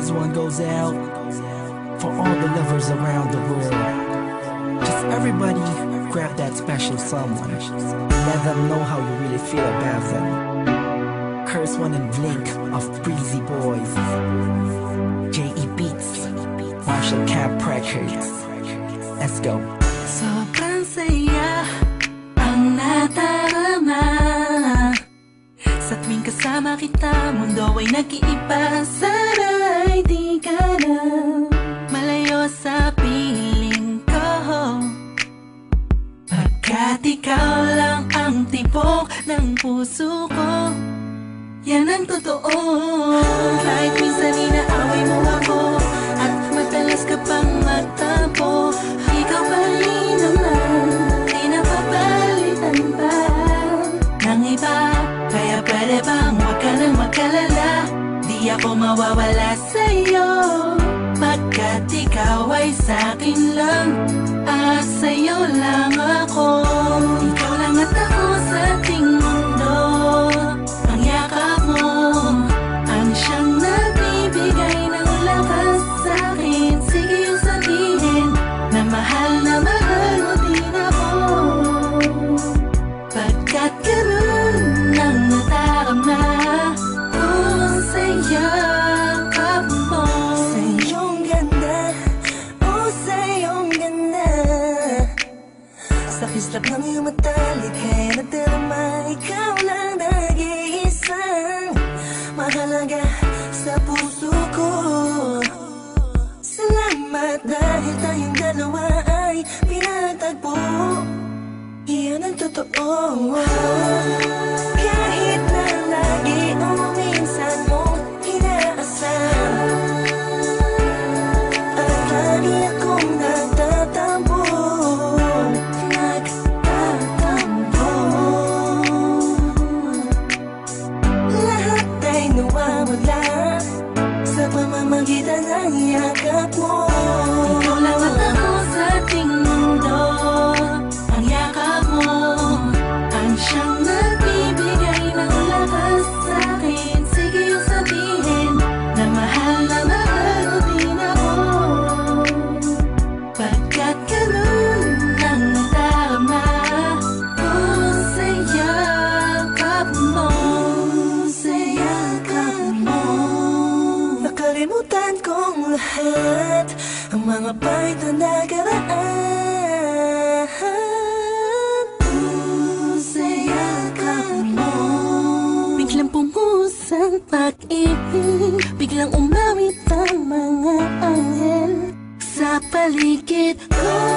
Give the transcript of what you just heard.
This one goes out for all the lovers around the world. Just everybody grab that special someone. Let them know how you really feel about them. Curse One and Blink of Breezy Boys, J.E. Beats, Marshall Camp Records. Let's go. Sobrang saya ang nadarama sa tuwing kasama kita. Mundo ay nag-iiba, sana'y di ka na malayo sa piling ko, pagkat ikaw lang ang tibok ng puso ko. Yan ang totoo. Kahit minsan inaaway mo ako at madalas ka pang magtampo, ikaw pa rin naman, di napapalitan pa ng iba. Kaya pwede bang huwag ka nang mag-alala, di ako mawawala sa'yo, pagkat ikaw ay sa'kin lang at sa'yo lang ako. Ikaw lang at ako sa ating mundo. Ang yakap mo ang siyang nagbibigay ng lakas sa'kin. Sige yung sabihin na mahal mo din ako, pagkat ganun ang nadarama ko sa yakap mo. Sa iyong ganda, oh sa iyong ganda, sa kislap ng iyong mata, likha'y nadarama. Ikaw lang nag-iisang mahalaga sa puso ko. Salamat dahil tayong dalawa ay pinatagpo. Iyan ang totoo. Kahit na lagi o minsan mong inaasam, at lagi akong nagtatampo. Lahat ay nawawala sa pamamagitan ng yakap mo. Ikaw lang at ako sa ating mundo. Ang yakap mo ang siyang nagbibigay ng lakas sa'kin. Sige yung sabihin na mahal mo din ako, pagkat ganun ang nadarama ko sa yakap mo. Sa yakap mo, nakalimutan kong lahat ang mga pahit na nakaraan. Sa yakap mo, biglang pumuhos ang pag-ibig, biglang umawit ang mga anghel sa paligid ko.